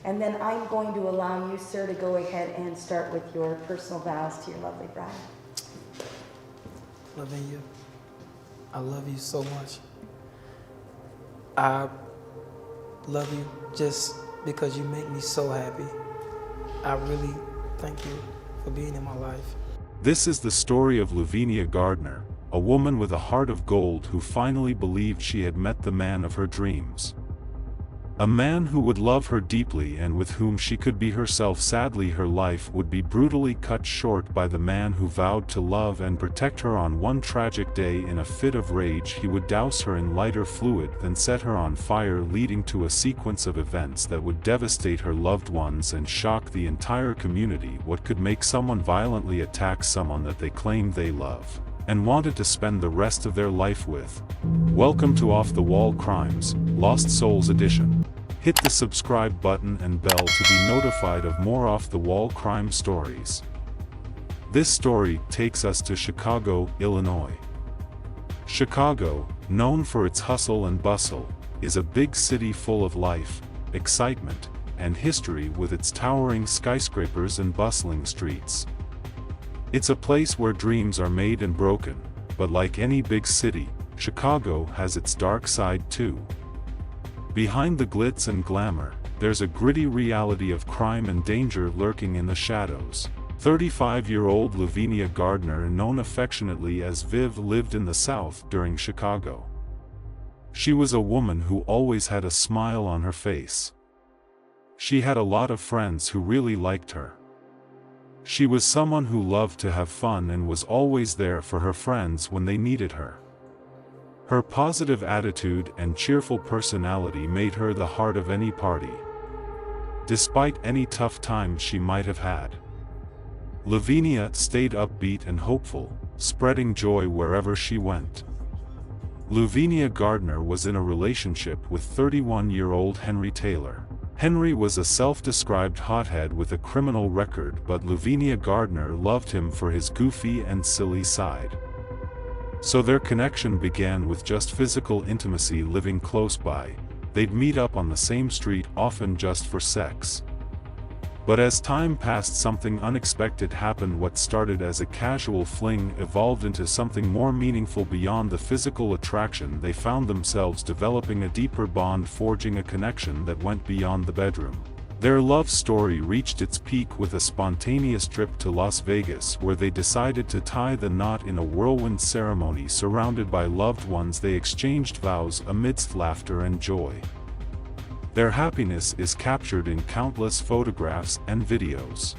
And then I'm going to allow you, sir, to go ahead and start with your personal vows to your lovely bride. Leuvenia, I love you so much. I love you just because you make me so happy. I really thank you for being in my life. This is the story of Leuvenia Gardner, a woman with a heart of gold who finally believed she had met the man of her dreams. A man who would love her deeply and with whom she could be herself. Sadly, her life would be brutally cut short by the man who vowed to love and protect her. On one tragic day, in a fit of rage, he would douse her in lighter fluid, then set her on fire, leading to a sequence of events that would devastate her loved ones and shock the entire community. What could make someone violently attack someone that they claimed they love and wanted to spend the rest of their life with? Welcome to Off the Wall Crimes, Lost Souls Edition. Hit the subscribe button and bell to be notified of more Off the Wall crime stories. This story takes us to Chicago, Illinois. Chicago, known for its hustle and bustle, is a big city full of life, excitement, and history, with its towering skyscrapers and bustling streets. It's a place where dreams are made and broken, but like any big city, Chicago has its dark side too. Behind the glitz and glamour, there's a gritty reality of crime and danger lurking in the shadows. 35-year-old Leuvenia Gardner, known affectionately as Viv, lived in the South during Chicago. She was a woman who always had a smile on her face. She had a lot of friends who really liked her. She was someone who loved to have fun and was always there for her friends when they needed her. Her positive attitude and cheerful personality made her the heart of any party, despite any tough times she might have had. Leuvenia stayed upbeat and hopeful, spreading joy wherever she went. Leuvenia Gardner was in a relationship with 31-year-old Henry Taylor. Henry was a self-described hothead with a criminal record, but Leuvenia Gardner loved him for his goofy and silly side. So their connection began with just physical intimacy. Living close by, they'd meet up on the same street, often just for sex. But as time passed, something unexpected happened. What started as a casual fling evolved into something more meaningful. Beyond the physical attraction, they found themselves developing a deeper bond, forging a connection that went beyond the bedroom. Their love story reached its peak with a spontaneous trip to Las Vegas, where they decided to tie the knot in a whirlwind ceremony. Surrounded by loved ones, they exchanged vows amidst laughter and joy. Their happiness is captured in countless photographs and videos.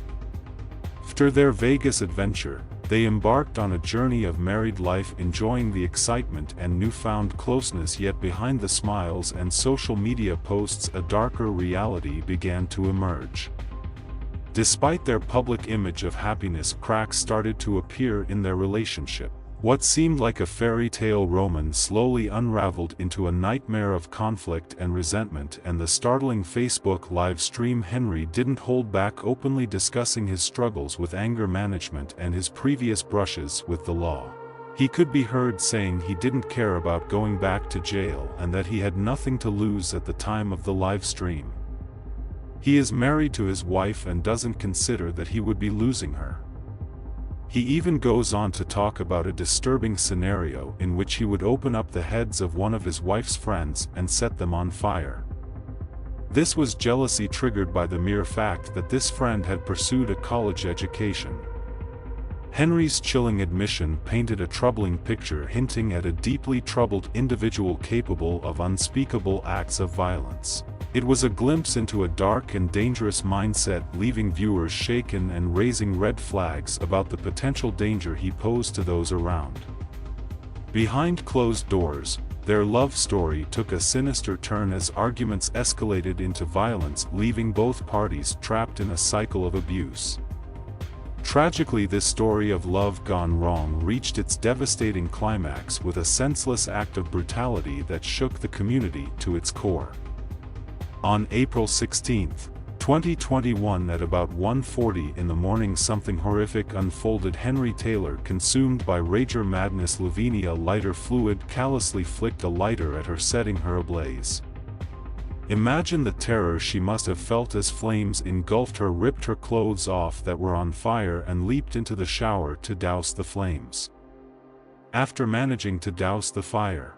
After their Vegas adventure, they embarked on a journey of married life, enjoying the excitement and newfound closeness. Yet behind the smiles and social media posts, a darker reality began to emerge. Despite their public image of happiness, cracks started to appear in their relationship. What seemed like a fairy tale romance slowly unraveled into a nightmare of conflict and resentment. And the startling Facebook live stream, Henry didn't hold back, openly discussing his struggles with anger management and his previous brushes with the law. He could be heard saying he didn't care about going back to jail and that he had nothing to lose at the time of the live stream. He is married to his wife and doesn't consider that he would be losing her. He even goes on to talk about a disturbing scenario in which he would open up the heads of one of his wife's friends and set them on fire. This was jealousy triggered by the mere fact that this friend had pursued a college education. Henry's chilling admission painted a troubling picture, hinting at a deeply troubled individual capable of unspeakable acts of violence. It was a glimpse into a dark and dangerous mindset, leaving viewers shaken and raising red flags about the potential danger he posed to those around. Behind closed doors, their love story took a sinister turn as arguments escalated into violence, leaving both parties trapped in a cycle of abuse. Tragically, this story of love gone wrong reached its devastating climax with a senseless act of brutality that shook the community to its core. On April 16, 2021, at about 1:40 in the morning, something horrific unfolded. Henry Taylor, consumed by rager madness, Leuvenia lighter fluid callously flicked a lighter at her, setting her ablaze. Imagine the terror she must have felt as flames engulfed her, ripped her clothes off that were on fire, and leaped into the shower to douse the flames. After managing to douse the fire,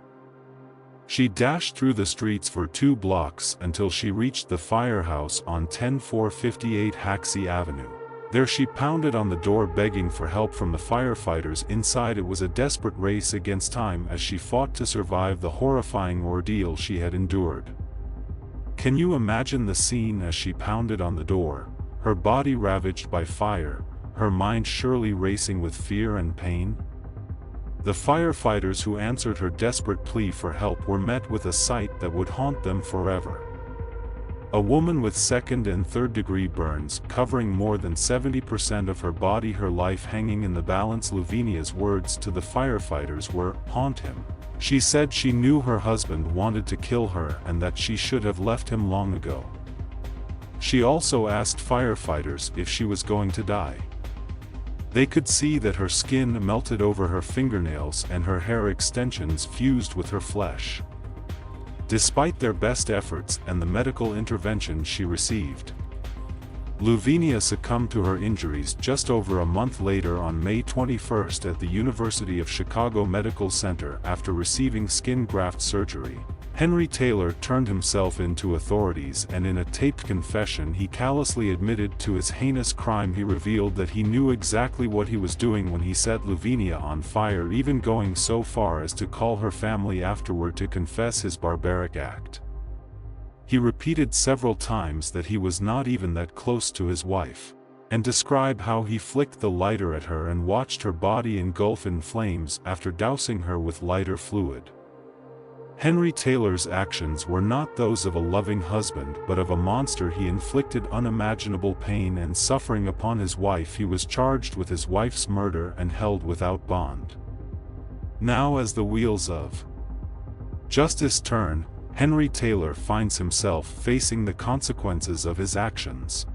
she dashed through the streets for 2 blocks until she reached the firehouse on 10458 Haxey Avenue. There she pounded on the door begging for help from the firefighters inside. It was a desperate race against time as she fought to survive the horrifying ordeal she had endured. Can you imagine the scene as she pounded on the door, her body ravaged by fire, her mind surely racing with fear and pain? The firefighters who answered her desperate plea for help were met with a sight that would haunt them forever. A woman with 2nd and 3rd degree burns covering more than 70% of her body, her life hanging in the balance. Leuvenia's words to the firefighters were, "Haunt him." She said she knew her husband wanted to kill her and that she should have left him long ago. She also asked firefighters if she was going to die. They could see that her skin melted over her fingernails and her hair extensions fused with her flesh. Despite their best efforts and the medical intervention she received, Leuvenia succumbed to her injuries just over a month later on May 21 at the University of Chicago Medical Center after receiving skin graft surgery. Henry Taylor turned himself in to authorities, and in a taped confession he callously admitted to his heinous crime. He revealed that he knew exactly what he was doing when he set Leuvenia on fire, even going so far as to call her family afterward to confess his barbaric act. He repeated several times that he was not even that close to his wife, and described how he flicked the lighter at her and watched her body engulf in flames after dousing her with lighter fluid. Henry Taylor's actions were not those of a loving husband but of a monster. He inflicted unimaginable pain and suffering upon his wife. He was charged with his wife's murder and held without bond. Now, as the wheels of justice turn, Henry Taylor finds himself facing the consequences of his actions.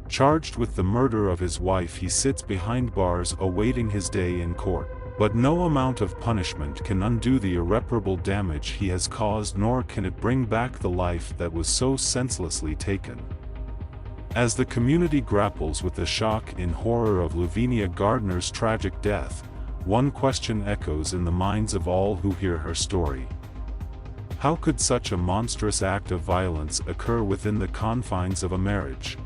Charged with the murder of his wife, he sits behind bars awaiting his day in court. But no amount of punishment can undo the irreparable damage he has caused, nor can it bring back the life that was so senselessly taken. As the community grapples with the shock and horror of Leuvenia Gardner's tragic death, one question echoes in the minds of all who hear her story. How could such a monstrous act of violence occur within the confines of a marriage?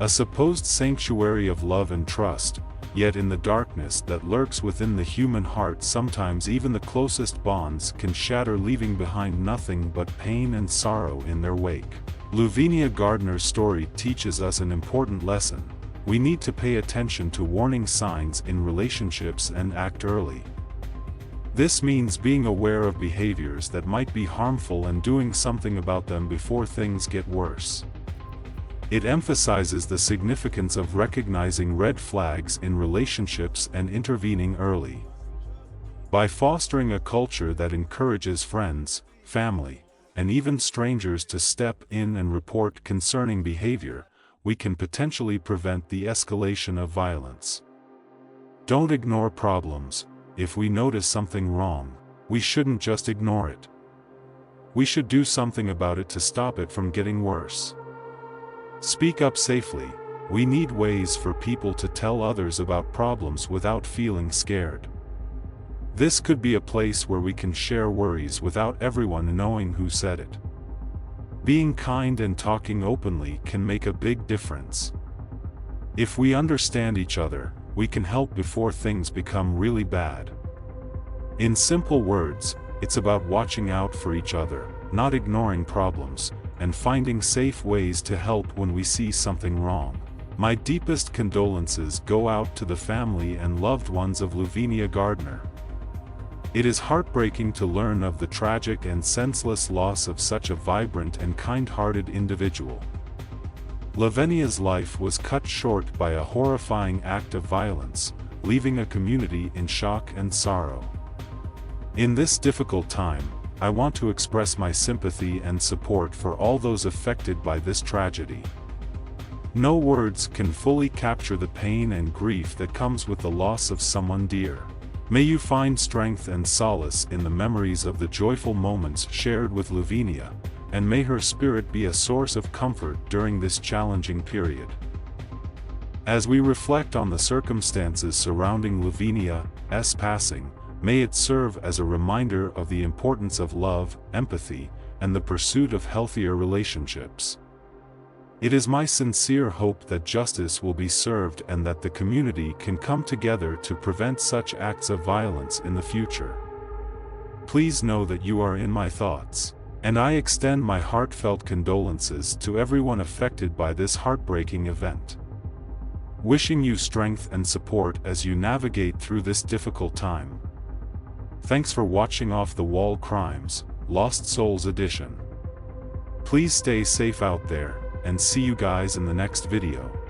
A supposed sanctuary of love and trust, yet in the darkness that lurks within the human heart, sometimes even the closest bonds can shatter, leaving behind nothing but pain and sorrow in their wake. Leuvenia Gardner's story teaches us an important lesson. We need to pay attention to warning signs in relationships and act early. This means being aware of behaviors that might be harmful and doing something about them before things get worse. It emphasizes the significance of recognizing red flags in relationships and intervening early. By fostering a culture that encourages friends, family, and even strangers to step in and report concerning behavior, we can potentially prevent the escalation of violence. Don't ignore problems. If we notice something wrong, we shouldn't just ignore it. We should do something about it to stop it from getting worse. Speak up safely. We need ways for people to tell others about problems without feeling scared. This could be a place where we can share worries without everyone knowing who said it. Being kind and talking openly can make a big difference. If we understand each other, we can help before things become really bad. In simple words, it's about watching out for each other, not ignoring problems, and finding safe ways to help when we see something wrong. My deepest condolences go out to the family and loved ones of Leuvenia Gardner. It is heartbreaking to learn of the tragic and senseless loss of such a vibrant and kind-hearted individual. Leuvenia's life was cut short by a horrifying act of violence, leaving a community in shock and sorrow. In this difficult time, I want to express my sympathy and support for all those affected by this tragedy. No words can fully capture the pain and grief that comes with the loss of someone dear. May you find strength and solace in the memories of the joyful moments shared with Leuvenia, and may her spirit be a source of comfort during this challenging period. As we reflect on the circumstances surrounding Leuvenia's passing, may it serve as a reminder of the importance of love, empathy, and the pursuit of healthier relationships. It is my sincere hope that justice will be served and that the community can come together to prevent such acts of violence in the future. Please know that you are in my thoughts, and I extend my heartfelt condolences to everyone affected by this heartbreaking event. Wishing you strength and support as you navigate through this difficult time. Thanks for watching Off the Wall Crimes, Lost Souls Edition. Please stay safe out there, and see you guys in the next video.